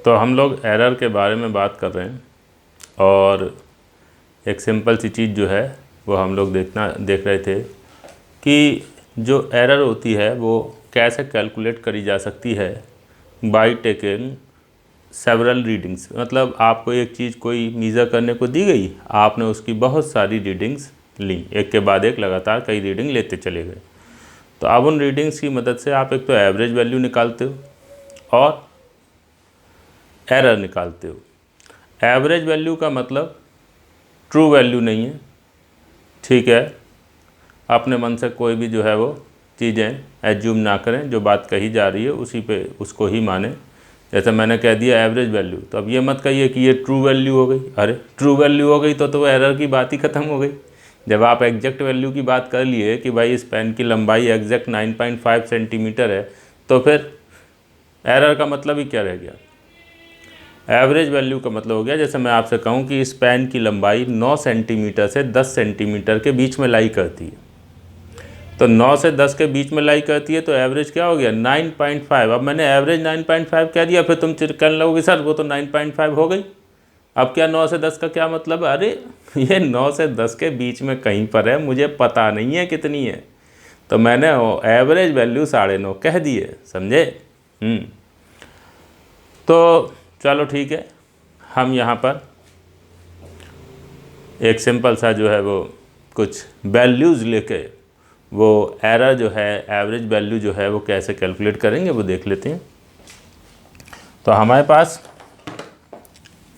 तो हम लोग एरर के बारे में बात कर रहे हैं और एक सिंपल सी चीज़ जो है वो हम लोग देख रहे थे कि जो एरर होती है वो कैसे कैलकुलेट करी जा सकती है बाय टेकिंग सेवरल रीडिंग्स। मतलब आपको एक चीज़ कोई मीज़र करने को दी गई, आपने उसकी बहुत सारी रीडिंग्स ली, एक के बाद एक लगातार कई रीडिंग लेते चले गए। तो अब उन रीडिंग्स की मदद से आप एक तो एवरेज वैल्यू निकालते हो और एरर निकालते हो। एवरेज वैल्यू का मतलब ट्रू वैल्यू नहीं है, ठीक है। अपने मन से कोई भी जो है वो चीज़ें एज्यूम ना करें, जो बात कही जा रही है उसी पे उसको ही माने। जैसे मैंने कह दिया एवरेज वैल्यू, तो अब ये मत कहिए कि ये ट्रू वैल्यू हो गई। अरे ट्रू वैल्यू हो गई तो एरर की बात ही ख़त्म हो गई। जब आप एग्जैक्ट वैल्यू की बात कर लिए कि भाई इस पेन की लंबाई एग्जैक्ट 9.5 सेंटीमीटर है, तो फिर एरर का मतलब ही क्या रह गया। एवरेज वैल्यू का मतलब हो गया, जैसे मैं आपसे कहूँ कि इस पेन की लंबाई 9 सेंटीमीटर से 10 सेंटीमीटर के बीच में लाई करती है, तो 9 से 10 के बीच में लाई करती है, तो एवरेज क्या हो गया 9.5। अब मैंने एवरेज 9.5 कह दिया, फिर तुम कहने लगोगे सर वो तो 9.5 हो गई। अब क्या 9 से 10 का क्या मतलब। अरे ये 9 से 10 के बीच में कहीं पर है, मुझे पता नहीं है कितनी है, तो मैंने एवरेज वैल्यू 9.5 कह दिए, समझे। तो चलो ठीक है, हम यहाँ पर एक सिंपल सा जो है वो कुछ वैल्यूज़ लेके वो एरर जो है, एवरेज वैल्यू जो है वो कैसे कैलकुलेट करेंगे वो देख लेते हैं। तो हमारे पास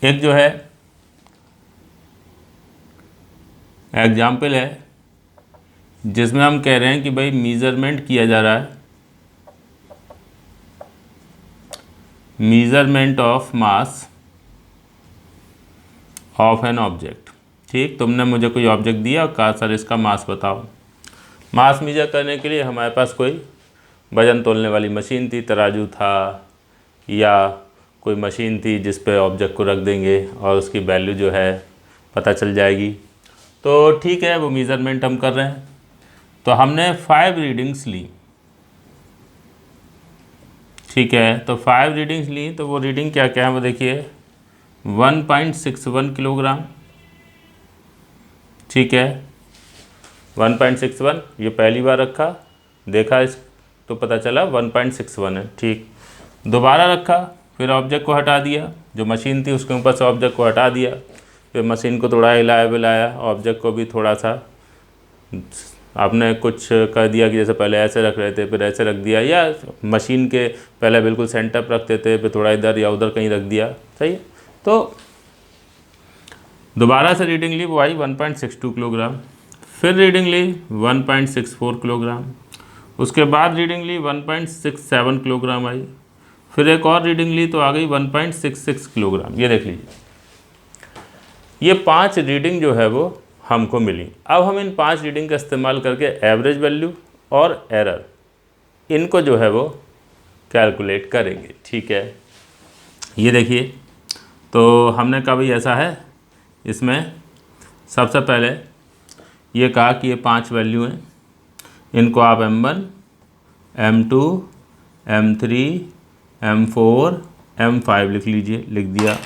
एक जो है एग्जाम्पल है जिसमें हम कह रहे हैं कि भाई मीज़रमेंट किया जा रहा है, measurement of mass of an object. ठीक, तुमने मुझे कोई ऑब्जेक्ट दिया और कहा सर इसका मास बताओ। मास मेजर करने के लिए हमारे पास कोई वज़न तोलने वाली मशीन थी, तराजू था या कोई मशीन थी जिस पे ऑब्जेक्ट को रख देंगे और उसकी वैल्यू जो है पता चल जाएगी। तो ठीक है, वो मेज़रमेंट हम कर रहे हैं। तो हमने 5 रीडिंग्स ली, ठीक है। तो 5 रीडिंग्स ली, तो वो रीडिंग क्या क्या है वो देखिए। 1.61 किलोग्राम, ठीक है। 1.61 ये पहली बार रखा, देखा इस तो पता चला 1.61 है, ठीक। दोबारा रखा, फिर ऑब्जेक्ट को हटा दिया, जो मशीन थी उसके ऊपर से ऑब्जेक्ट को हटा दिया, फिर मशीन को थोड़ा हिलाया बिलाया, ऑब्जेक्ट को भी थोड़ा सा आपने कुछ कर दिया कि जैसे पहले ऐसे रख रहे थे फिर ऐसे रख दिया, या मशीन के पहले बिल्कुल सेंटर पर रखते थे फिर थोड़ा इधर या उधर कहीं रख दिया, सही है। तो दोबारा से रीडिंग ली, वो आई 1.62 किलोग्राम। फिर रीडिंग ली 1.64 किलोग्राम। उसके बाद रीडिंग ली 1.67 किलोग्राम आई। फिर एक और रीडिंग ली तो आ गई 1.66 किलोग्राम। ये देख लीजिए, ये 5 रीडिंग जो है वो हमको मिली। अब हम इन 5 रीडिंग का इस्तेमाल करके एवरेज वैल्यू और एरर इनको जो है वो कैलकुलेट करेंगे, ठीक है। ये देखिए, तो हमने कहा भाई ऐसा है, इसमें सबसे पहले ये कहा कि ये 5 वैल्यू हैं, इनको आप M1, M2, M3, M4, M5 लिख लीजिए, लिख दिया।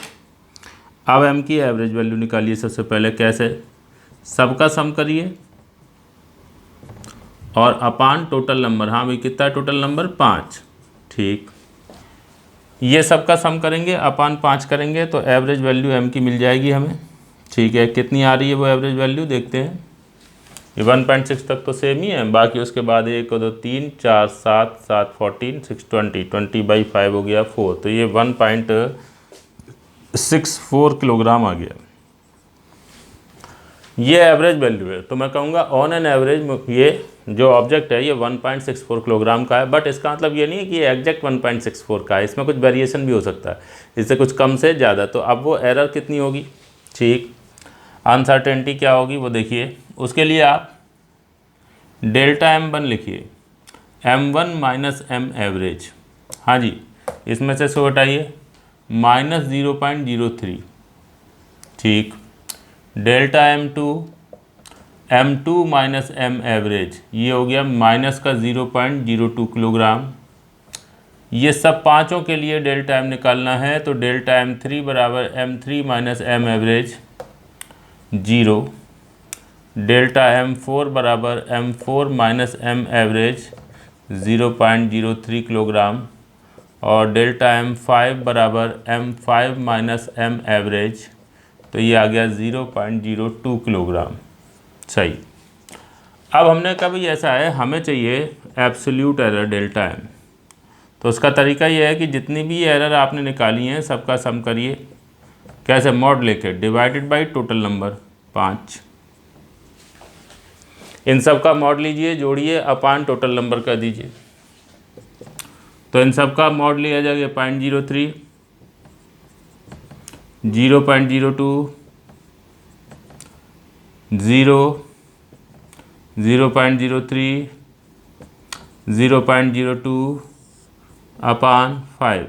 अब M की एवरेज वैल्यू निकालिए सबसे पहले। कैसे, सबका सम करिए और अपान टोटल नंबर। हाँ भाई कितना टोटल नंबर 5, ठीक। ये सबका सम करेंगे, अपान 5 करेंगे तो एवरेज वैल्यू M की मिल जाएगी हमें, ठीक है। कितनी आ रही है वो एवरेज वैल्यू देखते हैं। ये 1.6 तक तो सेम ही है, बाकी उसके बाद 1 2 3 4 7 7 14 6 20/5 हो गया 4, तो ये 1.64 किलोग्राम आ गया। ये एवरेज वैल्यू है। तो मैं कहूँगा ऑन एन एवरेज ये जो ऑब्जेक्ट है ये 1.64 किलोग्राम का है, बट इसका मतलब ये नहीं है कि ये एग्जैक्ट 1.64 का है, इसमें कुछ वेरिएशन भी हो सकता है, इससे कुछ कम से ज़्यादा। तो अब वो एरर कितनी होगी, ठीक, अनसर्टेनिटी क्या होगी वो देखिए। उसके लिए आप डेल्टा M1 लिखिए, M1 माइनस M एवरेज। हाँ जी, इसमें से 100 हटाइए, -0.03, ठीक। Delta M2 minus M average, ये हो गया माइनस का 0.02 किलोग्राम, ये सब पाँचों के लिए डेल्टा एम निकालना है, तो डेल्टा M3 बराबर M3 minus m average 0, delta M4 बराबर M4 minus m average 0.03 kilogram, और डेल्टा M5 बराबर M5 माइनस एम एवरेज, तो ये आ गया 0.02 किलोग्राम। सही। अब हमने कहा भाई ऐसा है, हमें चाहिए एब्सोल्यूट एरर डेल्टा एम। तो उसका तरीका ये है कि जितनी भी एरर आपने निकाली हैं सबका सम करिए। कैसे? मॉड लेके डिवाइडेड बाय टोटल नंबर 5। इन सब का मॉड लीजिए, जोड़िए, अपान टोटल नंबर कर दीजिए। तो इन सब का मॉड लिया जाएगा 0.03, 0.02, 0, 0.03, 0.02 अपान 5।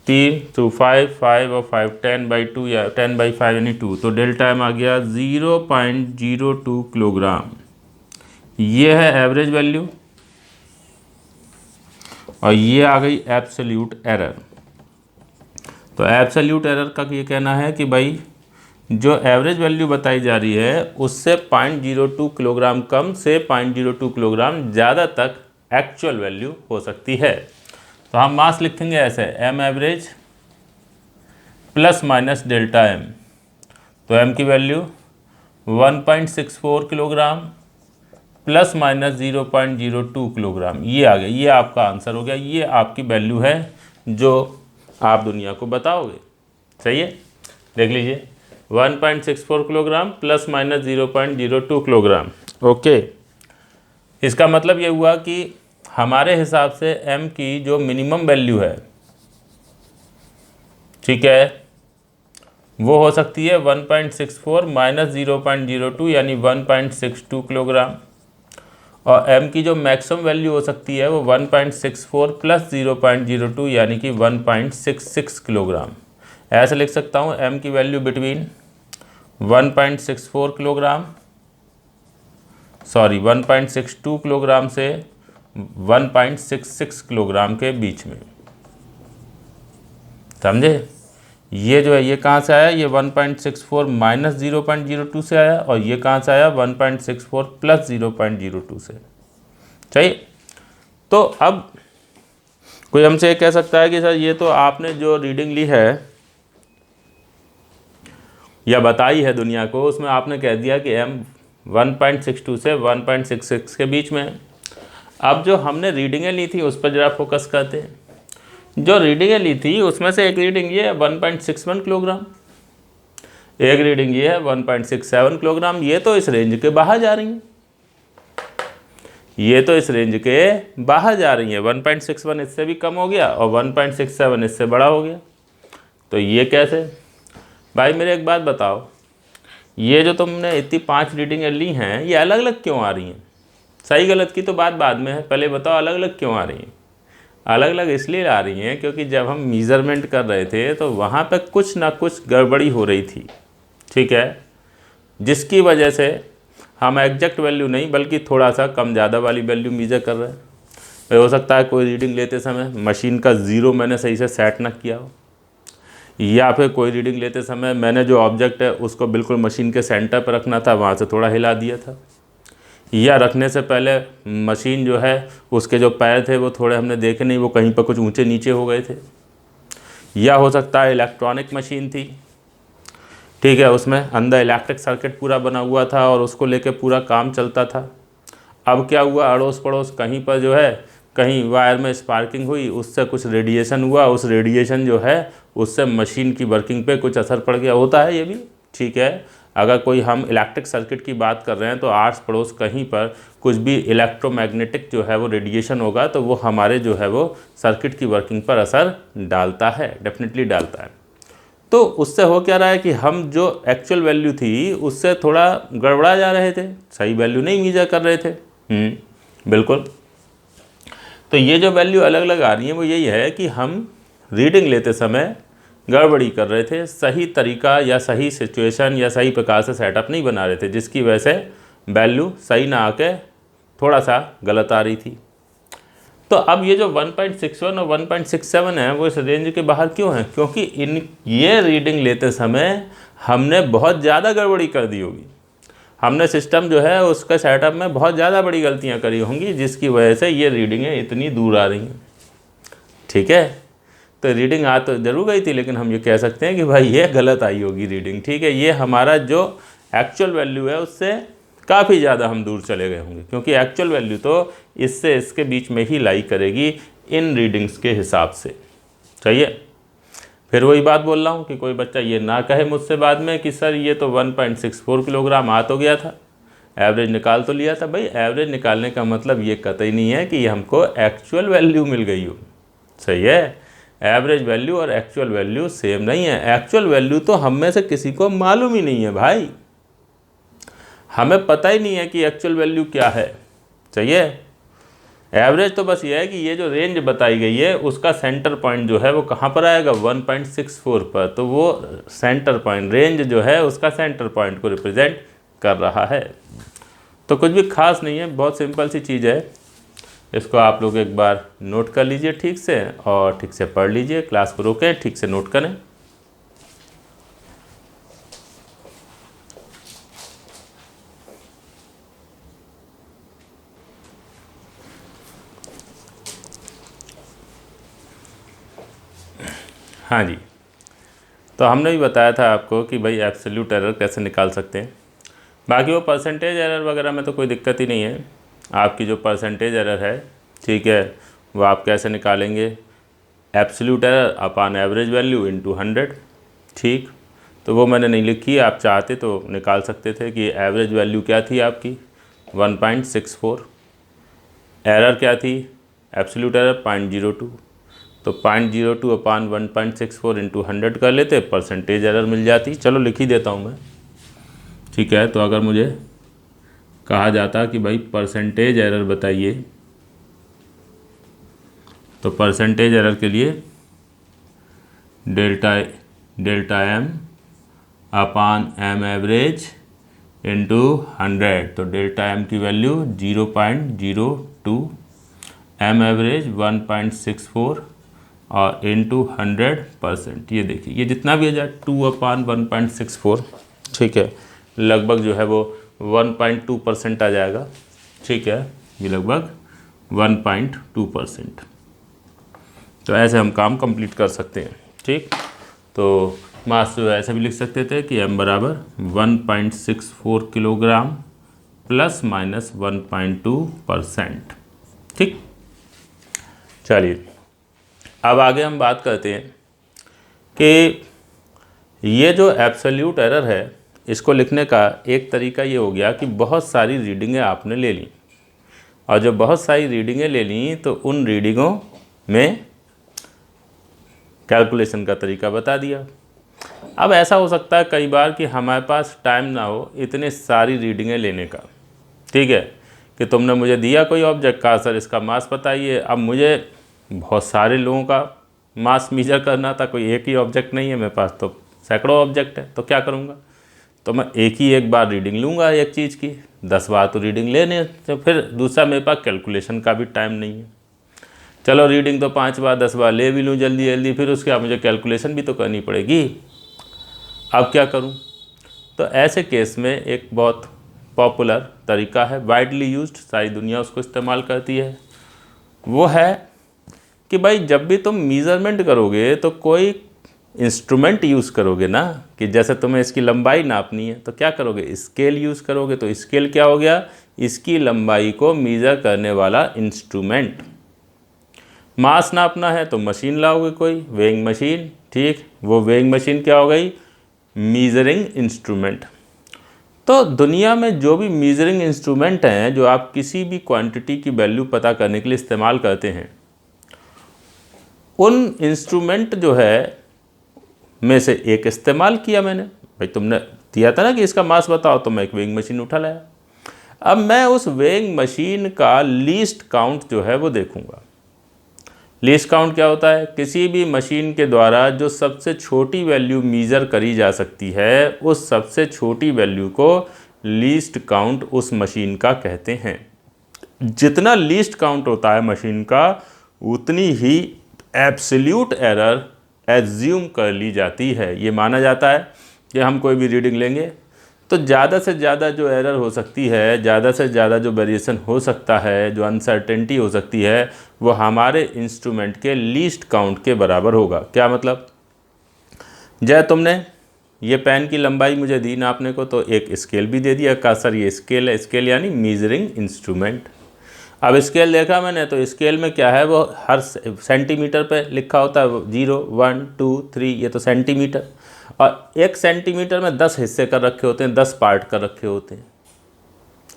3 to 5, 5 और 5 10/2 या 10/5 यानी 2। तो डेल्टा एम आ गया 0.02 किलोग्राम। ये है एवरेज वैल्यू और ये आ गई एब्सोल्यूट एरर। तो एब्सोल्यूट एरर का ये कहना है कि भाई जो एवरेज वैल्यू बताई जा रही है उससे 0.02 किलोग्राम कम से 0.02 किलोग्राम ज़्यादा तक एक्चुअल वैल्यू हो सकती है। तो हम मास लिखेंगे ऐसे, m average plus minus delta m. तो एम की value 1.64 kilogram plus minus 0.02 kilogram, ये आ गया। ये आपका आंसर हो गया, ये आपकी वैल्यू है जो आप दुनिया को बताओगे। सही है? देख लीजिए, 1.64 kilogram plus minus 0.02 kilogram. Okay, इसका मतलब ये हुआ कि हमारे हिसाब से m की जो मिनिमम वैल्यू है, ठीक है, वो हो सकती है 1.64 माइनस 0.02 यानी 1.62 किलोग्राम, और m की जो मैक्सिमम वैल्यू हो सकती है वो 1.64 प्लस 0.02 यानी कि 1.66 किलोग्राम। ऐसे लिख सकता हूँ, m की value between 1.64 kilogram, sorry 1.62 kilogram से 1.66 किलोग्राम के बीच में। समझे? ये जो है ये कहाँ से आया? ये 1.64 माइनस 0.02 से आया, और ये कहाँ से आया? 1.64 प्लस 0.02 से। चाहिए? तो अब कोई हमसे ये कह सकता है कि सर ये तो आपने जो रीडिंग ली है या बताई है दुनिया को, उसमें आपने कह दिया कि m 1.62 से 1.66 के बीच में। अब जो हमने रीडिंगें ली थी उस पर ज़रा फोकस करते हैं। जो रीडिंगें ली थी उसमें से एक रीडिंग ये है 1.61 किलोग्राम, एक रीडिंग ये है 1.67 किलोग्राम। ये तो इस रेंज के बाहर जा रही हैं, ये तो इस रेंज के बाहर जा रही हैं। 1.61 इससे भी कम हो गया और 1.67 इससे बड़ा हो गया। तो ये कैसे? भाई मेरे एक बात बताओ, ये जो तुमने इतनी 5 रीडिंगें ली हैं ये अलग अलग क्यों आ रही हैं? सही गलत की तो बात बाद में है, पहले बताओ अलग अलग क्यों आ रही हैं? अलग अलग इसलिए आ रही हैं क्योंकि जब हम मीज़रमेंट कर रहे थे तो वहाँ पे कुछ ना कुछ गड़बड़ी हो रही थी, ठीक है, जिसकी वजह से हम एग्जैक्ट वैल्यू नहीं बल्कि थोड़ा सा कम ज़्यादा वाली वैल्यू मीज़र कर रहे हैं। हो सकता है कोई रीडिंग लेते समय मशीन का ज़ीरो मैंने सही से सेट ना किया हो, या फिर कोई रीडिंग लेते समय मैंने जो ऑब्जेक्ट है उसको बिल्कुल मशीन के सेंटर पर रखना था, वहाँ से थोड़ा हिला दिया था, या रखने से पहले मशीन जो है उसके जो पैर थे वो थोड़े हमने देखे नहीं, वो कहीं पर कुछ ऊंचे नीचे हो गए थे। या हो सकता है इलेक्ट्रॉनिक मशीन थी, ठीक है, उसमें अंदर इलेक्ट्रिक सर्किट पूरा बना हुआ था और उसको लेके पूरा काम चलता था। अब क्या हुआ, अड़ोस पड़ोस कहीं पर जो है कहीं वायर में स्पार्किंग हुई, उससे कुछ रेडिएशन हुआ, उस रेडिएशन जो है उससे मशीन की वर्किंग पे कुछ असर पड़ गया। होता है ये भी, ठीक है। अगर कोई हम इलेक्ट्रिक सर्किट की बात कर रहे हैं तो आस पड़ोस कहीं पर कुछ भी इलेक्ट्रोमैग्नेटिक जो है वो रेडिएशन होगा तो वो हमारे जो है वो सर्किट की वर्किंग पर असर डालता है, डेफिनेटली डालता है। तो उससे हो क्या रहा है कि हम जो एक्चुअल वैल्यू थी उससे थोड़ा गड़बड़ा जा रहे थे, सही वैल्यू नहीं मीजर कर रहे थे। बिल्कुल। तो ये जो वैल्यू अलग अलग आ रही है वो यही है कि हम रीडिंग लेते समय गड़बड़ी कर रहे थे, सही तरीका या सही सिचुएशन या सही प्रकार से सेटअप नहीं बना रहे थे, जिसकी वजह से वैल्यू सही ना आके थोड़ा सा गलत आ रही थी। तो अब ये जो 1.61 और 1.67 है वो इस रेंज के बाहर क्यों है? क्योंकि ये रीडिंग लेते समय हमने बहुत ज़्यादा गड़बड़ी कर दी होगी, हमने सिस्टम जो है उसका सेटअप में बहुत ज़्यादा बड़ी गलतियां करी होंगी, जिसकी वजह से ये रीडिंगें इतनी दूर आ रही हैं। ठीक है, तो रीडिंग आ तो जरूर गई थी, लेकिन हम ये कह सकते हैं कि भाई ये गलत आई होगी रीडिंग। ठीक है, ये हमारा जो एक्चुअल वैल्यू है उससे काफ़ी ज़्यादा हम दूर चले गए होंगे, क्योंकि एक्चुअल वैल्यू तो इससे इसके बीच में ही लाई करेगी इन रीडिंग्स के हिसाब से। सही है, फिर वही बात बोल रहा हूँ कि कोई बच्चा ये ना कहे मुझसे बाद में कि सर ये तो 1.64 किलोग्राम आ तो गया था, एवरेज निकाल तो लिया था। भाई एवरेज निकालने का मतलब ये कतई नहीं है कि हमको एक्चुअल वैल्यू मिल गई हो। सही है, एवरेज वैल्यू और एक्चुअल वैल्यू सेम नहीं है। एक्चुअल वैल्यू तो हम में से किसी को मालूम ही नहीं है भाई, हमें पता ही नहीं है कि एक्चुअल वैल्यू क्या है। सही है, एवरेज तो बस ये है कि ये जो रेंज बताई गई है उसका सेंटर पॉइंट जो है वो कहाँ पर आएगा, 1.64 पर। तो वो सेंटर पॉइंट, रेंज जो है उसका सेंटर पॉइंट को रिप्रेजेंट कर रहा है। तो कुछ भी खास नहीं है, बहुत सिंपल सी चीज़ है। इसको आप लोग एक बार नोट कर लीजिए ठीक से, और ठीक से पढ़ लीजिए, क्लास को रोकें, ठीक से नोट करें। हाँ जी, तो हमने भी बताया था आपको कि भाई एब्सोल्यूट एरर कैसे निकाल सकते हैं। बाकी वो परसेंटेज एरर वगैरह में तो कोई दिक्कत ही नहीं है। आपकी जो परसेंटेज एरर है, ठीक है, वो आप कैसे निकालेंगे, absolute error upon average value into 100। ठीक, तो वो मैंने नहीं लिखी, आप चाहते तो निकाल सकते थे कि एवरेज वैल्यू क्या थी आपकी 1.64, एरर क्या थी, एब्सोल्यूट एरर 0.02, तो 0.02 अपॉन 1.64 इंटू 100 कर लेते, परसेंटेज एरर मिल जाती। चलो लिख ही देता हूँ मैं। ठीक है, तो अगर मुझे कहा जाता कि भाई परसेंटेज एरर बताइए, तो परसेंटेज एरर के लिए delta m upon m average into 100, तो डेल्टा एम की वैल्यू 0.02, एम एवरेज 1.64 और इंटू 100%। ये देखिए, ये जितना भी आ जाए 2/1.64, ठीक है, लगभग जो है वो 1.2% आ जाएगा। ठीक है, ये लगभग 1.2%। तो ऐसे हम काम कंप्लीट कर सकते हैं। ठीक, तो मास जो ऐसे भी लिख सकते थे कि m बराबर 1.64 किलोग्राम प्लस माइनस 1.2%। ठीक, चलिए अब आगे हम बात करते हैं कि ये जो एब्सोल्यूट एरर है, इसको लिखने का एक तरीका ये हो गया कि बहुत सारी रीडिंगें आपने ले ली, और जब बहुत सारी रीडिंगें ले ली तो उन रीडिंगों में कैलकुलेशन का तरीका बता दिया। अब ऐसा हो सकता है कई बार कि हमारे पास टाइम ना हो इतने सारी रीडिंगें लेने का। ठीक है, कि तुमने मुझे दिया कोई ऑब्जेक्ट, कहा सर इसका मास बताइए। अब मुझे बहुत सारे लोगों का मास मेजर करना था, कोई एक ही ऑब्जेक्ट नहीं है मेरे पास, तो सैकड़ों ऑब्जेक्ट है, तो क्या करूँगा, तो मैं एक बार रीडिंग लूँगा एक चीज़ की, 10 बार तो रीडिंग लेने, तो फिर दूसरा मेरे पास कैलकुलेशन का भी टाइम नहीं है। चलो रीडिंग तो 5 बार 10 बार ले भी लूँ जल्दी जल्दी, फिर उसके बाद मुझे कैलकुलेशन भी तो करनी पड़ेगी। अब क्या करूँ, तो ऐसे केस में एक बहुत पॉपुलर तरीका है, वाइडली यूज्ड, सारी दुनिया उसको इस्तेमाल करती है। वो है कि भाई जब भी तुम मेज़रमेंट करोगे तो कोई इंस्ट्रूमेंट यूज़ करोगे ना, कि जैसे तुम्हें इसकी लंबाई नापनी है तो क्या करोगे, स्केल यूज़ करोगे। तो स्केल क्या हो गया, इसकी लंबाई को मेज़र करने वाला इंस्ट्रूमेंट। मास नापना है तो मशीन लाओगे कोई, वेइंग मशीन। ठीक, वो वेइंग मशीन क्या हो गई, मीज़रिंग इंस्ट्रूमेंट। तो दुनिया में जो भी मीज़रिंग इंस्ट्रूमेंट हैं, जो आप किसी भी क्वांटिटी की वैल्यू पता करने के लिए इस्तेमाल करते हैं, उन इंस्ट्रूमेंट जो है में से एक इस्तेमाल किया मैंने। भाई तुमने दिया था ना कि इसका मास बताओ, तो मैं एक वेइंग मशीन उठा लाया। अब मैं उस वेइंग मशीन का लीस्ट काउंट जो है वो देखूंगा। लीस्ट काउंट क्या होता है, किसी भी मशीन के द्वारा जो सबसे छोटी वैल्यू मीज़र करी जा सकती है, उस सबसे छोटी वैल्यू को लीस्ट काउंट उस मशीन का कहते हैं। जितना लीस्ट काउंट होता है मशीन का, उतनी ही एब्सोल्यूट एरर एज्यूम कर ली जाती है। ये माना जाता है कि हम कोई भी रीडिंग लेंगे तो ज़्यादा से ज़्यादा जो एरर हो सकती है, ज़्यादा से ज़्यादा जो वेरिएशन हो सकता है, जो अनसर्टेनिटी हो सकती है, वो हमारे इंस्ट्रूमेंट के लीस्ट काउंट के बराबर होगा। क्या मतलब, जय तुमने ये पेन की लंबाई मुझे दी नापने को, तो एक स्केल भी दे दिया। का सर ये स्केल है, स्केल यानी मीजरिंग इंस्ट्रूमेंट। अब स्केल देखा मैंने तो स्केल में क्या है, वो हर सेंटीमीटर पे लिखा होता है, 0 1 2 3, ये तो सेंटीमीटर। और 1 सेंटीमीटर में 10 हिस्से कर रखे होते हैं, 10 पार्ट कर रखे होते हैं।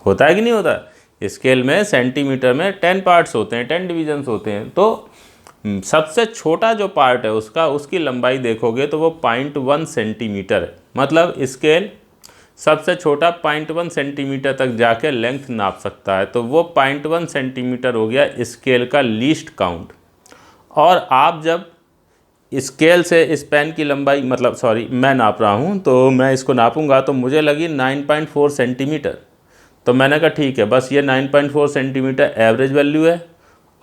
होता है कि नहीं होता? स्केल में सेंटीमीटर में 10 पार्ट्स होते हैं, 10 डिविजन्स होते हैं। तो सबसे छोटा जो पार्ट है उसकी लंबाई देखोगे तो वो 0.1 सेंटीमीटर है। मतलब स्केल सबसे छोटा 0.1 सेंटीमीटर तक जाके लेंथ नाप सकता है। तो वो 0.1 सेंटीमीटर हो गया स्केल का लीस्ट काउंट। और आप जब स्केल से इस पेन की लंबाई, मतलब सॉरी मैं नाप रहा हूँ, तो मैं इसको नापूंगा तो मुझे लगी 9.4 सेंटीमीटर। तो मैंने कहा ठीक है, बस ये 9.4 सेंटीमीटर एवरेज वैल्यू है,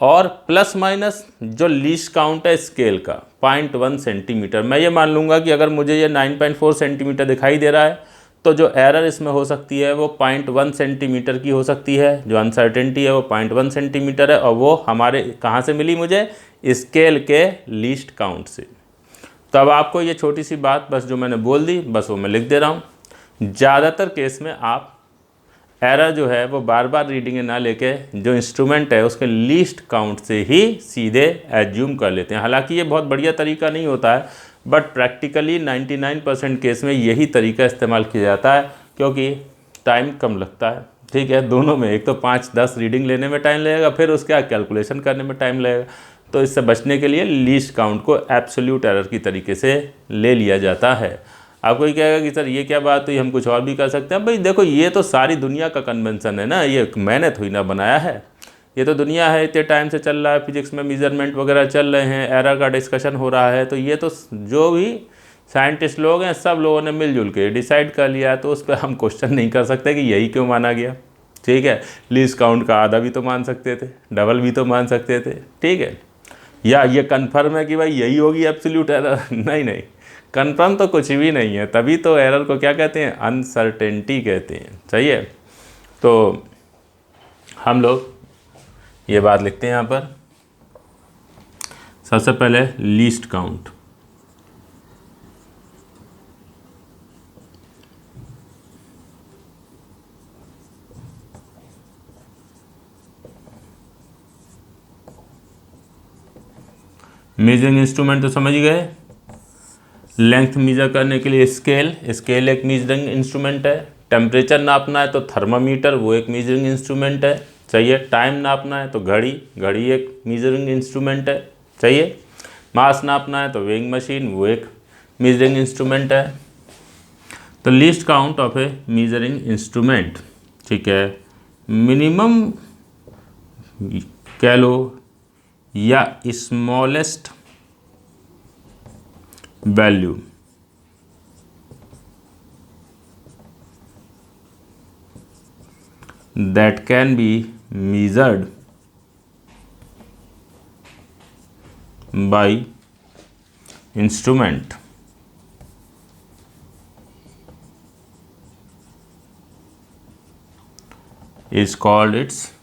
और प्लस माइनस जो लीस्ट काउंट है स्केल का 0.1 सेंटीमीटर। मैं ये मान लूँगा कि अगर मुझे ये 9.4 सेंटीमीटर दिखाई दे रहा है तो जो एरर इसमें हो सकती है वो 0.1 सेंटीमीटर की हो सकती है, जो अनसर्टेनिटी है वो 0.1 सेंटीमीटर है, और वो हमारे कहाँ से मिली मुझे? स्केल के लीस्ट काउंट से। तो अब आपको ये छोटी सी बात बस जो मैंने बोल दी, बस वो मैं लिख दे रहा हूँ। ज़्यादातर केस में आप एरर जो है वो बार बार रीडिंग ना लेके जो इंस्ट्रूमेंट है उसके लीस्ट काउंट से ही सीधे एज्यूम कर लेते हैं। हालांकि ये बहुत बढ़िया तरीका नहीं होता है, बट प्रैक्टिकली 99% केस में यही तरीका इस्तेमाल किया जाता है, क्योंकि टाइम कम लगता है। ठीक है, दोनों में, एक तो 5-10 रीडिंग लेने में टाइम लगेगा, फिर उसका कैलकुलेशन करने में टाइम लगेगा। तो इससे बचने के लिए लीस्ट काउंट को एब्सोल्यूट एरर की तरीके से ले लिया जाता है। आप कोई कहेगा कि सर ये क्या बात हुई, हम कुछ और भी कर सकते हैं। भाई देखो, ये तो सारी दुनिया का कन्वेंशन है ना, ये मैंने थोड़ी ना बनाया है, ये तो दुनिया है, इतने टाइम से चल रहा है, फिजिक्स में मेजरमेंट वगैरह चल रहे हैं, एरर का डिस्कशन हो रहा है। तो ये तो जो भी साइंटिस्ट लोग हैं सब लोगों ने मिलजुल के डिसाइड कर लिया है, तो उस पर हम क्वेश्चन नहीं कर सकते कि यही क्यों माना गया। ठीक है, लीस्ट काउंट का आधा भी तो मान सकते थे, डबल भी तो मान सकते थे। ठीक है, या ये कन्फर्म है कि भाई यही होगी एब्सोल्यूट एरर? नहीं नहीं, कन्फर्म तो कुछ भी नहीं है। तभी तो एरर को क्या कहते हैं? अनसर्टेनिटी कहते हैं। सही है, तो हम लोग ये बात लिखते हैं यहाँ पर। सबसे पहले लीस्ट काउंट, मेजरिंग इंस्ट्रूमेंट तो समझ गए। लेंथ मेजर करने के लिए स्केल, स्केल एक मेजरिंग इंस्ट्रूमेंट है। टेम्परेचर नापना है तो थर्मामीटर, वो एक मेजरिंग इंस्ट्रूमेंट है। सही है, टाइम नापना है तो घड़ी, घड़ी एक मेजरिंग इंस्ट्रूमेंट है। सही है, मास नापना है तो वेइंग मशीन, वो एक मेजरिंग इंस्ट्रूमेंट है। तो list count of A measuring instrument, ठीक है, मिनिमम कह लो या smallest value that can be measured by instrument is called its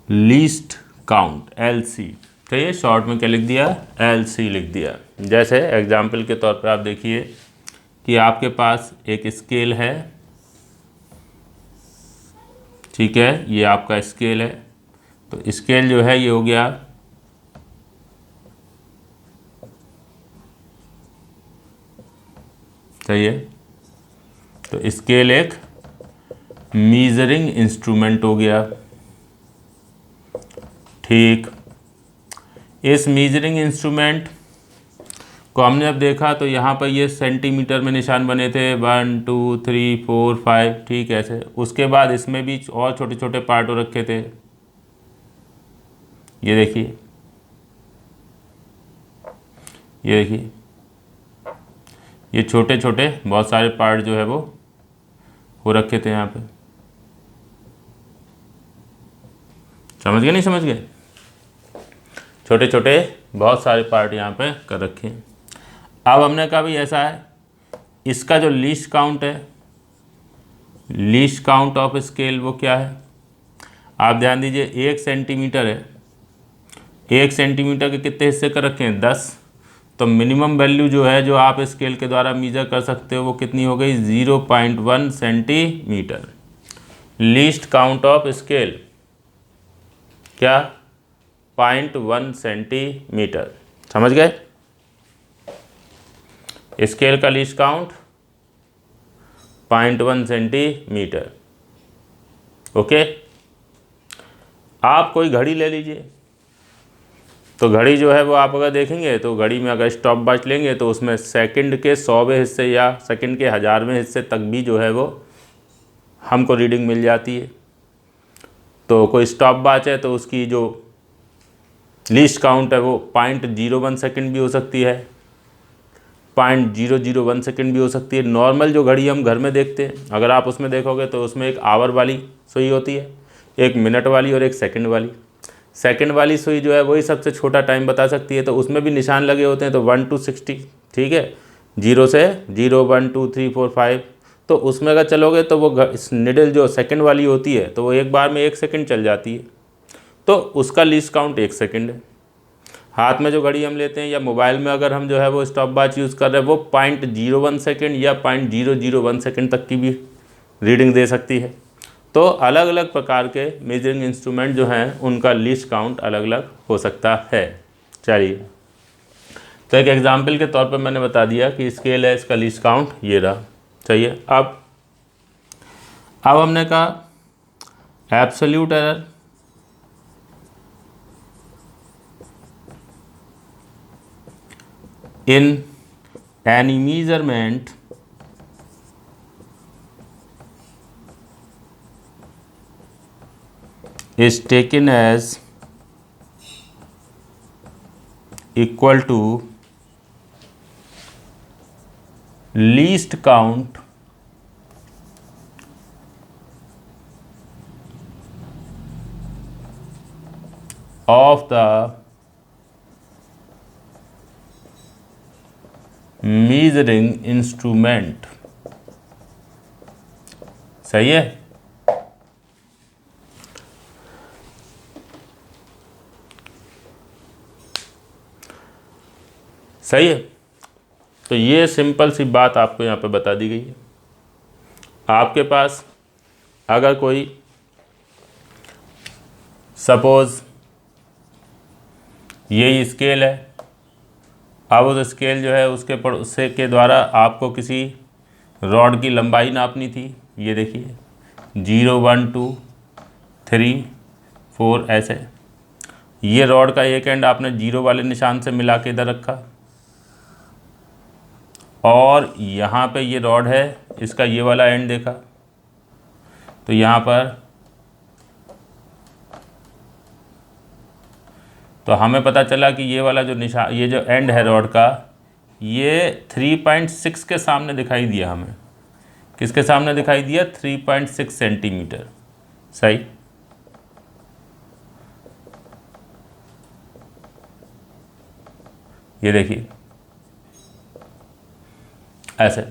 least count, LC। तो ये शॉर्ट में क्या लिख दिया? LC लिख दिया। जैसे एग्जाम्पल के तौर पर आप देखिए कि आपके पास एक स्केल है, ठीक है, ये आपका स्केल है। तो स्केल जो है ये हो गया सही है। तो स्केल एक मीजरिंग इंस्ट्रूमेंट हो गया। ठीक, इस मीजरिंग इंस्ट्रूमेंट को हमने अब देखा तो यहाँ पर ये सेंटीमीटर में निशान बने थे, 1 2 3 4 5, ठीक है ऐसे। उसके बाद इसमें भी और छोटे छोटे पार्ट हो रखे थे, ये देखिए, ये देखिए, ये छोटे छोटे बहुत सारे पार्ट जो है वो हो रखे थे यहाँ पे। समझ गए नहीं समझ गए? छोटे छोटे बहुत सारे पार्ट यहाँ पे कर रखे हैं। अब हमने कहा भाई ऐसा है, इसका जो लीस्ट काउंट है, लीस्ट काउंट ऑफ स्केल वो क्या है? आप ध्यान दीजिए, 1 सेंटीमीटर है, 1 सेंटीमीटर के कितने हिस्से कर रखे हैं? 10। तो मिनिमम वैल्यू जो है जो आप स्केल के द्वारा मीजर कर सकते हो वो कितनी हो गई? 0.1 centimetre. Least count of scale क्या? 0.1 सेंटीमीटर। समझ गए? स्केल का लीस्ट काउंट 0.1 सेंटीमीटर। ओके। आप कोई घड़ी ले लीजिए, तो घड़ी जो है वो आप अगर देखेंगे तो घड़ी में अगर स्टॉप वॉच लेंगे तो उसमें सेकंड के 100वें हिस्से या सेकंड के 1000वें हिस्से तक भी जो है वो हमको रीडिंग मिल जाती है। तो कोई स्टॉप वॉच है तो उसकी जो लीस्ट काउंट है वो 0.01 सेकंड भी हो सकती है, 0.001 सेकंड भी हो सकती है। नॉर्मल जो घड़ी हम घर में देखते हैं, अगर आप उसमें देखोगे तो उसमें एक आवर वाली सुई होती है, एक मिनट वाली और एक सेकंड वाली। सेकंड वाली सुई जो है वही सबसे छोटा टाइम बता सकती है, तो उसमें भी निशान लगे होते हैं, तो 1 to 60, ठीक है, 0 से 0, 1, 2, 3, 4, 5। तो उसमें अगर चलोगे तो वो निडल जो सेकंड वाली होती है तो वो एक बार में 1 सेकंड चल जाती है, तो उसका लीस्ट काउंट 1 सेकंड है। हाथ में जो घड़ी हम लेते हैं या मोबाइल में अगर हम जो है वो स्टॉप वॉच यूज़ कर रहे हैं वो 0.01 सेकंड या 0.001 सेकंड तक की भी रीडिंग दे सकती है। तो अलग अलग प्रकार के मेजरिंग इंस्ट्रूमेंट जो हैं उनका लीस्ट काउंट अलग अलग हो सकता है। चलिए, तो एक एग्जांपल के तौर पर मैंने बता दिया कि स्केल है, इसका लीस्ट काउंट ये रहा। चाहिए अब हमने कहा absolute error, in any measurement is taken as equal to least count of the measuring instrument। सही है? सही है। तो ये सिंपल सी बात आपको यहाँ पे बता दी गई है। आपके पास अगर कोई सपोज ये स्केल है, अब उस स्केल जो है उससे के द्वारा आपको किसी रॉड की लंबाई नापनी थी। ये देखिए 0, 1, 2, 3, 4 ऐसे। ये रॉड का एक एंड आपने 0 वाले निशान से मिला के इधर रखा, और यहाँ पे ये रॉड है, इसका ये वाला एंड देखा, तो यहाँ पर तो हमें पता चला कि ये वाला जो निशान, ये जो एंड है रॉड का, ये 3.6 के सामने दिखाई दिया हमें। किसके सामने दिखाई दिया? 3.6 सेंटीमीटर। सही। ये देखिए ऐसे।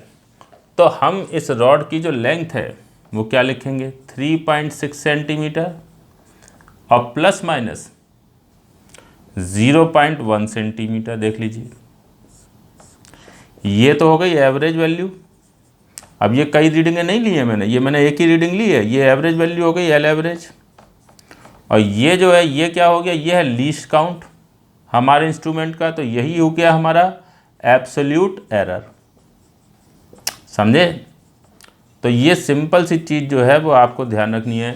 तो हम इस रॉड की जो लेंथ है वो क्या लिखेंगे? 3.6 सेंटीमीटर और प्लस माइनस 0.1 सेंटीमीटर। देख लीजिए, ये तो हो गई एवरेज वैल्यू। अब ये कई रीडिंगें नहीं ली है मैंने, ये मैंने एक ही रीडिंग ली है। ये एवरेज वैल्यू हो गई, एल एवरेज। और ये जो है ये क्या हो गया? ये है लीस्ट काउंट हमारे इंस्ट्रूमेंट का। तो यही हो गया हमारा एब्सोल्यूट एरर। समझे? तो ये सिंपल सी चीज़ जो है वो आपको ध्यान रखनी है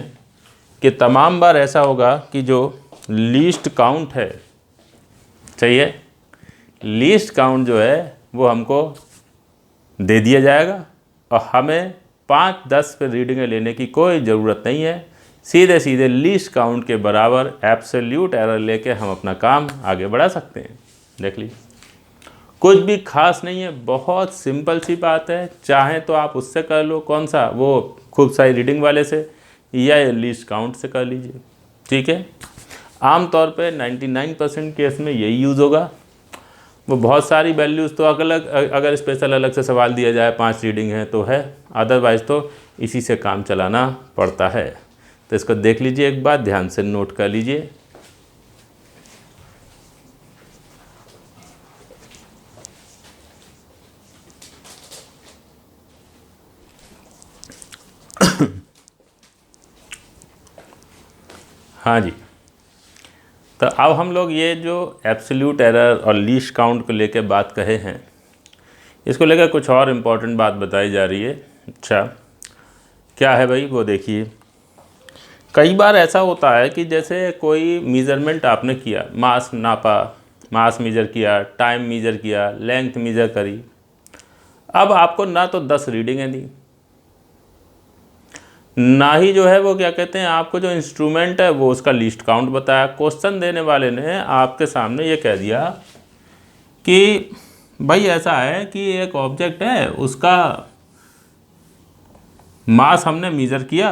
कि तमाम बार ऐसा होगा कि जो लीस्ट काउंट है, चाहिए, लीस्ट काउंट जो है वो हमको दे दिया जाएगा और हमें 5-10 पे रीडिंगें लेने की कोई ज़रूरत नहीं है। सीधे सीधे लीस्ट काउंट के बराबर एब्सोल्यूट एरर लेके हम अपना काम आगे बढ़ा सकते हैं। देख लीजिए, कुछ भी खास नहीं है, बहुत सिंपल सी बात है। चाहे तो आप उससे कर लो, कौन सा, वो खूब सारी रीडिंग वाले से, या लीस्ट काउंट से कर लीजिए। ठीक है। आमतौर पे 99% केस में यही यूज़ होगा। वो बहुत सारी वैल्यूज़ तो अगर स्पेशल अलग से सवाल दिया जाए 5 रीडिंग है तो है, अदरवाइज़ तो इसी से काम चलाना पड़ता है। तो इसको देख लीजिए, एक बार ध्यान से नोट कर लीजिए। हाँ जी, तो अब हम लोग ये जो एब्सोल्यूट एरर और लीस्ट काउंट को लेकर बात कहे हैं, इसको लेकर कुछ और इम्पोर्टेंट बात बताई जा रही है। अच्छा, क्या है भाई, वो देखिए। कई बार ऐसा होता है कि जैसे कोई मेज़रमेंट आपने किया, मास नापा, मास मेज़र किया, टाइम मेज़र किया, लेंथ मेज़र करी। अब आपको ना तो 10 रीडिंगें दी, ना ही जो है वो क्या कहते हैं, आपको जो इंस्ट्रूमेंट है वो उसका लीस्ट काउंट बताया। क्वेश्चन देने वाले ने आपके सामने ये कह दिया कि भाई ऐसा है कि एक ऑब्जेक्ट है, उसका मास हमने मेज़र किया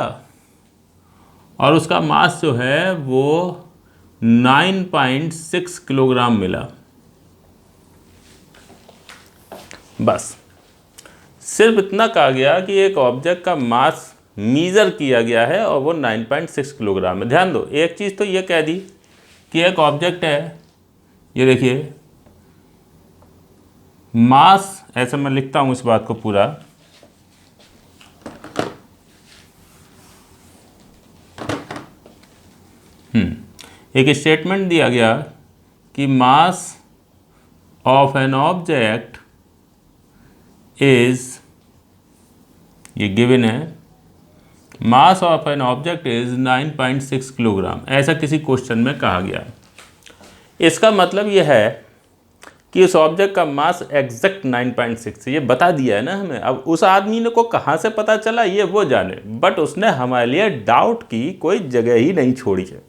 और उसका मास जो है वो 9.6 किलोग्राम मिला। बस सिर्फ इतना कहा गया कि एक ऑब्जेक्ट का मास मीज़र किया गया है और वो 9.6 किलोग्राम है। ध्यान दो, एक चीज़ तो ये कह दी कि एक ऑब्जेक्ट है, ये देखिए मास, ऐसे मैं लिखता हूँ इस बात को पूरा, एक स्टेटमेंट दिया गया कि मास ऑफ एन ऑब्जेक्ट इज, ये गिवन है, मास of an object is 9.6 kilogram, ऐसा किसी क्वेश्चन में कहा गया। इसका मतलब यह है कि उस ऑब्जेक्ट का मास एग्जैक्ट 9.6 ये बता दिया है ना हमें। अब उस आदमी ने को कहाँ से पता चला ये वो जाने, बट उसने हमारे लिए डाउट की कोई जगह ही नहीं छोड़ी है,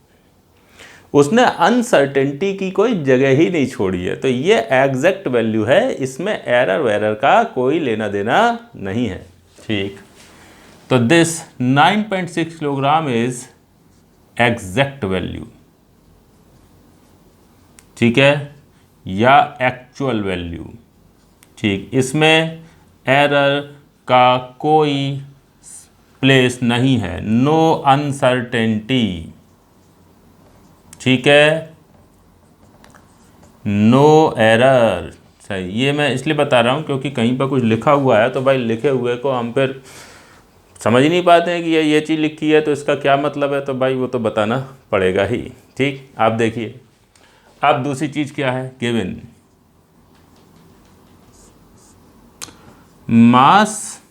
उसने अनसर्टेनिटी की कोई जगह ही नहीं छोड़ी है। तो ये एग्जैक्ट वैल्यू है, इसमें एरर वेरर का कोई लेना देना नहीं है। ठीक, तो this 9.6 kilogram is exact value, ठीक है, या एक्चुअल वैल्यू। ठीक, इसमें एरर का कोई प्लेस नहीं है, नो अनसर्टेनिटी, ठीक है, नो एरर। सही, ये मैं इसलिए बता रहा हूँ क्योंकि कहीं पर कुछ लिखा हुआ है तो भाई लिखे हुए को हम फिर समझ ही नहीं पाते हैं कि ये चीज़ लिखी है तो इसका क्या मतलब है, तो भाई वो तो बताना पड़ेगा ही। ठीक, आप देखिए अब दूसरी चीज़ क्या है, given mass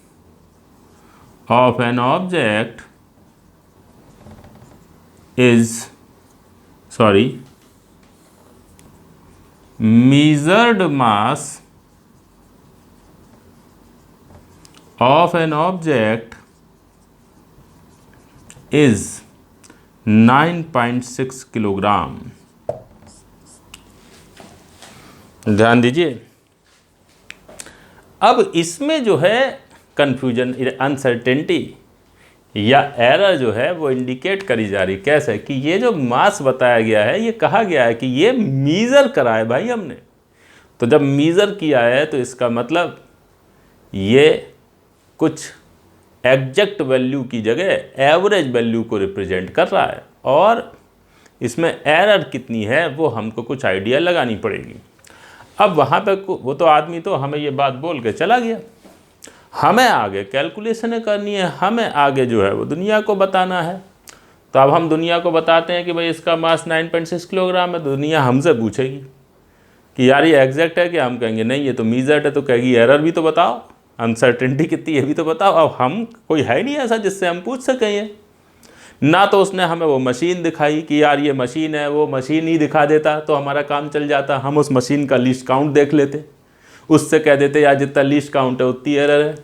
of an object is, sorry, measured mass of an object is 9.6 kilogram. ध्यान दीजिए, अब इसमें जो है कंफ्यूजन, अनसर्टेनिटी या एरर जो है वो इंडिकेट करी जा रही, कैसे कि ये जो मास बताया गया है, ये कहा गया है कि ये मीज़र करा है भाई हमने, तो जब मीज़र किया है तो इसका मतलब ये कुछ एग्जैक्ट वैल्यू की जगह एवरेज वैल्यू को रिप्रेजेंट कर रहा है, और इसमें एरर कितनी है वो हमको कुछ आइडिया लगानी पड़ेगी। अब वहाँ पे वो तो आदमी तो हमें ये बात बोल के चला गया, हमें आगे कैलकुलेशनें करनी है, हमें आगे जो है वो दुनिया को बताना है। तो अब हम दुनिया को बताते हैं कि भाई इसका मास 9.6 किलोग्राम है, तो दुनिया हमसे पूछेगी कि यार ये एग्जैक्ट है क्या, हम कहेंगे नहीं ये तो मीज़र्ड है, तो कहेगी एरर भी तो बताओ, अनसर्टेनिटी कितनी है भी तो बताओ। अब हम कोई है नहीं ऐसा जिससे हम पूछ सकें ये, ना तो उसने हमें वो मशीन दिखाई कि यार ये मशीन है, वो मशीन ही दिखा देता तो हमारा काम चल जाता, हम उस मशीन का लीस्ट काउंट देख लेते, उससे कह देते यार जितना लीस्ट काउंट है उतनी एरर है।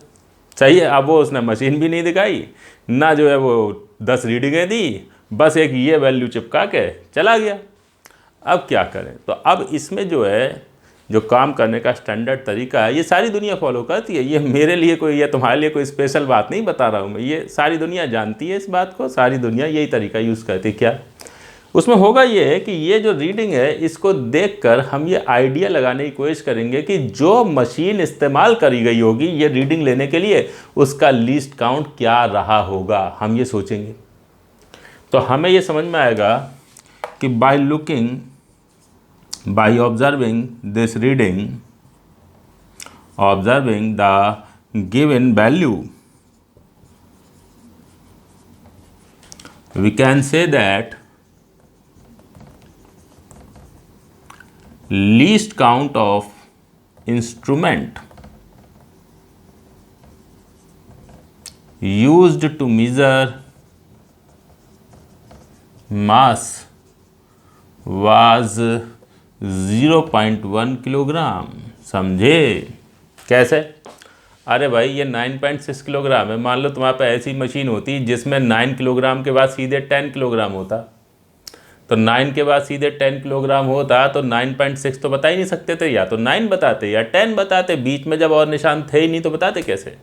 सही है, अब वो उसने मशीन भी नहीं दिखाई, ना जो है वो 10 रीडिंगें दी, बस एक ये वैल्यू चिपका के चला गया। अब क्या करें, तो अब इसमें जो है जो काम करने का स्टैंडर्ड तरीका है ये सारी दुनिया फॉलो करती है। ये मेरे लिए कोई या तुम्हारे लिए कोई स्पेशल बात नहीं बता रहा हूँ मैं, ये सारी दुनिया जानती है इस बात को, सारी दुनिया यही तरीका यूज़ करती है। क्या उसमें होगा ये कि ये जो रीडिंग है इसको देखकर हम ये आइडिया लगाने की कोशिश करेंगे कि जो मशीन इस्तेमाल करी गई होगी ये रीडिंग लेने के लिए उसका लीस्ट काउंट क्या रहा होगा, हम ये सोचेंगे। तो हमें ये समझ में आएगा कि by observing this reading, observing the given value, we can say that least count of instrument used to measure mass was 0.1 kilogram. समझे कैसे? अरे भाई ये 9.6 किलोग्राम है। मान लो तुम्हारे पास ऐसी मशीन होती जिसमें 9 किलोग्राम के बाद सीधे 10 किलोग्राम होता, तो 9 के बाद सीधे 10 किलोग्राम होता तो 9.6 तो बता ही नहीं सकते थे, या तो 9 बताते या 10 बताते, बीच में जब और निशान थे ही नहीं तो बताते कैसे?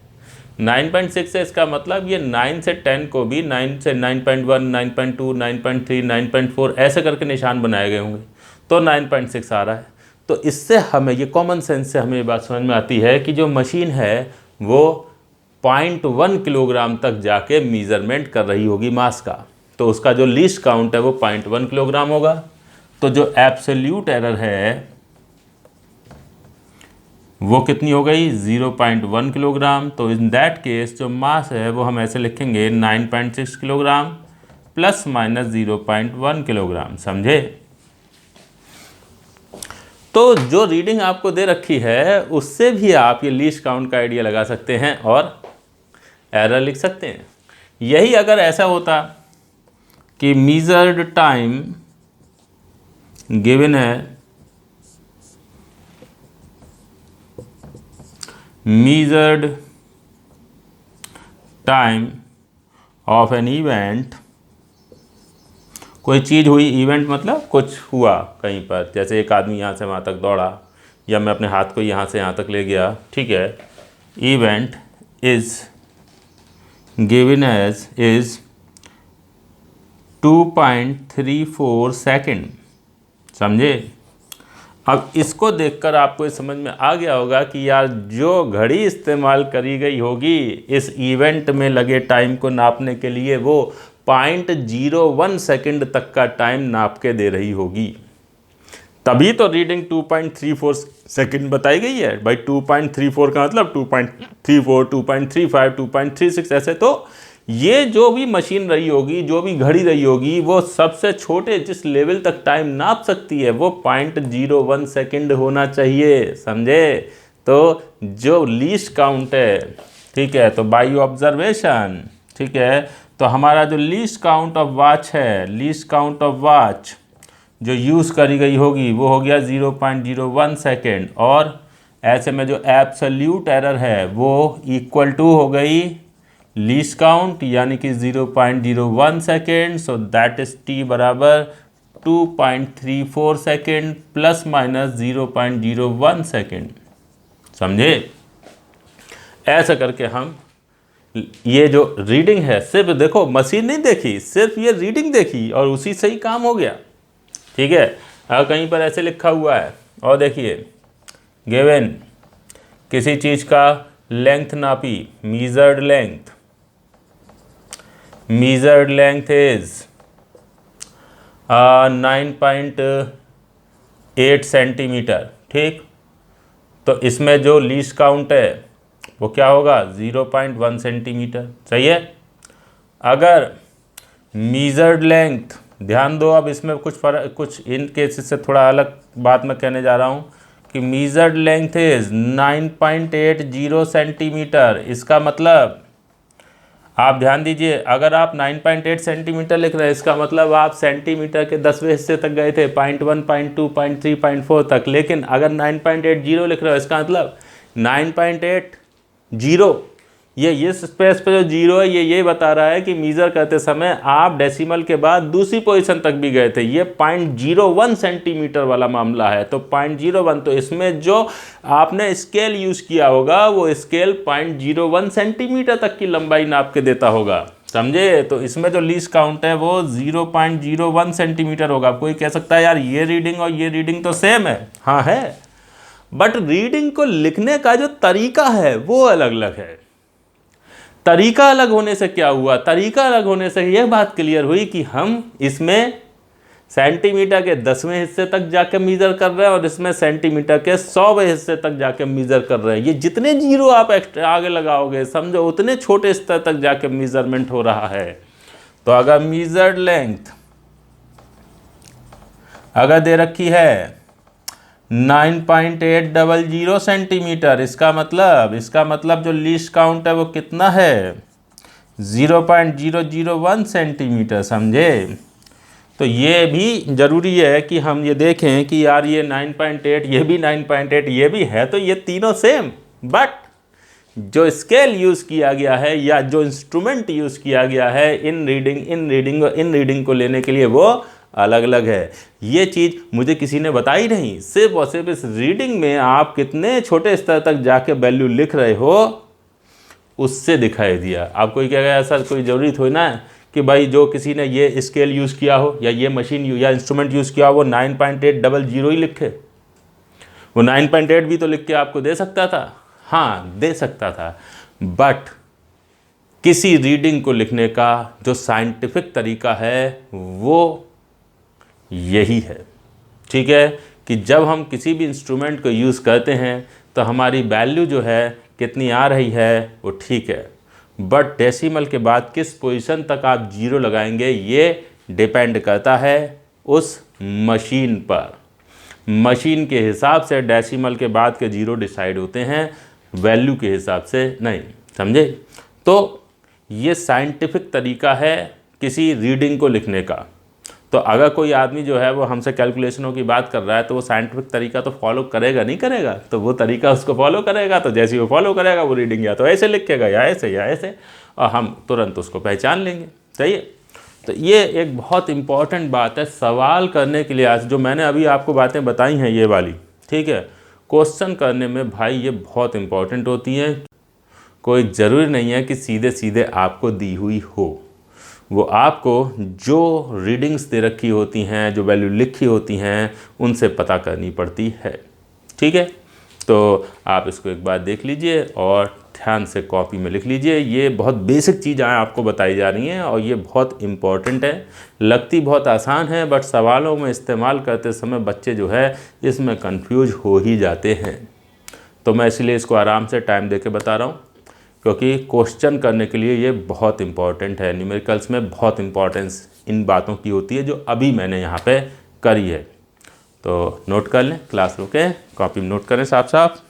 9.6 से इसका मतलब ये 9 से 10 को भी 9 से 9.1, 9.2, 9.3, 9.4 ऐसे करके निशान बनाए गए होंगे, तो 9.6 आ रहा है। तो इससे हमें ये कॉमन सेंस से हमें ये बात समझ में आती है कि जो मशीन है वो 0.1 किलोग्राम तक जाके मीज़रमेंट कर रही होगी मास का, तो उसका जो लीस्ट काउंट है वो 0.1 किलोग्राम होगा। तो जो एब्सोल्यूट एरर है वो कितनी हो गई? 0.1 किलोग्राम। तो इन दैट केस जो मास है वो हम ऐसे लिखेंगे 9.6 किलोग्राम प्लस माइनस 0.1 किलोग्राम। समझे? तो जो रीडिंग आपको दे रखी है उससे भी आप ये लीस्ट काउंट का आइडिया लगा सकते हैं और एरर लिख सकते हैं। यही अगर ऐसा होता कि मीजर्ड टाइम गिवन है, measured time of an event, कोई चीज़ हुई, इवेंट मतलब कुछ हुआ कहीं पर, जैसे एक आदमी यहाँ से वहाँ तक दौड़ा या मैं अपने हाथ को यहाँ से यहाँ तक ले गया, ठीक है। Event is given as is 2.34 second. समझे? अब इसको देखकर आपको ये समझ में आ गया होगा कि यार जो घड़ी इस्तेमाल करी गई होगी इस इवेंट में लगे टाइम को नापने के लिए वो 0.01 सेकेंड तक का टाइम नाप के दे रही होगी, तभी तो रीडिंग 2.34 सेकेंड बताई गई है भाई। 2.34 का मतलब 2.34, 2.35, 2.36 ऐसे। तो ये जो भी मशीन रही होगी, जो भी घड़ी रही होगी, वो सबसे छोटे जिस लेवल तक टाइम नाप सकती है वो 0.01 सेकेंड होना चाहिए। समझे? तो जो लीस्ट काउंट है, ठीक है, तो बाई ऑब्जर्वेशन, ठीक है, तो हमारा जो लीस्ट काउंट ऑफ वॉच है, लीस्ट काउंट ऑफ वॉच जो यूज़ करी गई होगी वो हो गया 0.01 सेकेंड, और ऐसे में जो एब्सोल्यूट एरर है वो इक्वल टू हो गई लीस्ट काउंट यानी कि 0.01 second. So that is T बराबर 2.34 सेकेंड प्लस माइनस 0.01 सेकेंड। समझे? ऐसा करके हम ये जो रीडिंग है, सिर्फ देखो मशीन नहीं देखी, सिर्फ ये रीडिंग देखी और उसी से ही काम हो गया। ठीक है? अगर कहीं पर ऐसे लिखा हुआ है और देखिए गिवन किसी चीज़ का लेंथ नापी, मीजर्ड लेंथ इज 9.8 सेंटीमीटर। ठीक, तो इसमें जो लीस्ट काउंट है वो क्या होगा? 0.1 सेंटीमीटर। सही है? अगर मीजर्ड लेंथ, ध्यान दो, अब इसमें कुछ फर्क, कुछ इन केसेस से थोड़ा अलग बात मैं कहने जा रहा हूँ कि मीजर्ड लेंथ इज 9.80 सेंटीमीटर। इसका मतलब आप ध्यान दीजिए, अगर आप 9.8 सेंटीमीटर लिख रहे हैं इसका मतलब आप सेंटीमीटर के 10वें हिस्से तक गए थे, 0.1, 0.2, 0.3, 0.4 तक। लेकिन अगर 9.80 लिख रहे हो इसका मतलब 9.80, ये स्पेस पे जो जीरो है ये बता रहा है कि मीज़र करते समय आप डेसिमल के बाद दूसरी पोजीशन तक भी गए थे। ये 0.01 सेंटीमीटर वाला मामला है। तो 0.01, तो इसमें जो आपने स्केल यूज़ किया होगा वो स्केल 0.01 सेंटीमीटर तक की लंबाई नाप के देता होगा। समझे। तो इसमें जो लीस्ट काउंट है वो 0.01 सेंटीमीटर होगा। कोई कह सकता है यार ये रीडिंग और ये रीडिंग तो सेम है, हाँ है, बट रीडिंग को लिखने का जो तरीका है वो अलग अलग है। तरीका अलग होने से क्या हुआ, तरीका अलग होने से यह बात क्लियर हुई कि हम इसमें सेंटीमीटर के 10वें हिस्से तक जाके मीज़र कर रहे हैं और इसमें सेंटीमीटर के 100वें हिस्से तक जाके मीज़र कर रहे हैं। ये जितने जीरो आप एक्स्ट्रा आगे लगाओगे समझो उतने छोटे स्तर तक जाके मीज़रमेंट हो रहा है। तो अगर मीज़र्ड लेंथ अगर दे रखी है 9.800 सेंटीमीटर, इसका मतलब जो लीस्ट काउंट है वो कितना है 0.001 सेंटीमीटर, समझे। तो ये भी ज़रूरी है कि हम ये देखें कि यार ये 9.8, ये भी 9.8, ये भी है, तो ये तीनों सेम, बट जो स्केल यूज़ किया गया है या जो इंस्ट्रूमेंट यूज़ किया गया है इन रीडिंग को लेने के लिए वो अलग अलग है। ये चीज़ मुझे किसी ने बताई नहीं, सिर्फ और सिर्फ इस रीडिंग में आप कितने छोटे स्तर तक जाके वैल्यू लिख रहे हो उससे दिखाई दिया। आपको क्या गया सर, कोई ज़रूरी थोड़ी ना है कि भाई जो किसी ने ये स्केल यूज़ किया हो या ये मशीन या इंस्ट्रूमेंट यूज़ किया हो वो 9.800 ही लिखे। वो 9.8 भी तो लिख के आपको दे सकता था, हाँ दे सकता था, बट किसी रीडिंग को लिखने का जो साइंटिफिक तरीका है वो यही है, ठीक है, कि जब हम किसी भी इंस्ट्रूमेंट को यूज़ करते हैं तो हमारी वैल्यू जो है कितनी आ रही है वो ठीक है, बट डेसिमल के बाद किस पोजीशन तक आप जीरो लगाएंगे ये डिपेंड करता है उस मशीन पर। मशीन के हिसाब से डेसिमल के बाद के जीरो डिसाइड होते हैं, वैल्यू के हिसाब से नहीं, समझे। तो ये साइंटिफिक तरीका है किसी रीडिंग को लिखने का। तो अगर कोई आदमी जो है वो हमसे कैलकुलेशनों की बात कर रहा है तो वो साइंटिफिक तरीका तो फॉलो करेगा नहीं करेगा, तो वो तरीका उसको फॉलो करेगा, तो जैसे ही वो फॉलो करेगा वो रीडिंग या तो ऐसे लिखेगा या ऐसे, और हम तुरंत उसको पहचान लेंगे, सही है। तो ये एक बहुत इम्पॉर्टेंट बात है सवाल करने के लिए। आज जो मैंने अभी आपको बातें बताई हैं ये वाली, ठीक है, क्वेश्चन करने में भाई ये बहुत इम्पॉर्टेंट होती हैं। कोई ज़रूरी नहीं है कि सीधे सीधे आपको दी हुई हो, वो आपको जो रीडिंग्स दे रखी होती हैं, जो वैल्यू लिखी होती हैं, उनसे पता करनी पड़ती है, ठीक है। तो आप इसको एक बार देख लीजिए और ध्यान से कॉपी में लिख लीजिए। ये बहुत बेसिक चीज़ें आपको बताई जा रही हैं और ये बहुत इम्पॉर्टेंट है। लगती बहुत आसान है बट सवालों में इस्तेमाल करते समय बच्चे जो है इसमें कंफ्यूज हो ही जाते हैं। तो मैं इसलिए इसको आराम से टाइम दे के बता रहा हूँ, क्योंकि क्वेश्चन करने के लिए ये बहुत इंपॉर्टेंट है। न्यूमेरिकल्स में बहुत इंपॉर्टेंस इन बातों की होती है जो अभी मैंने यहाँ पे करी है। तो नोट कर लें, क्लास रोकें, कॉपी में नोट करें साफ साफ।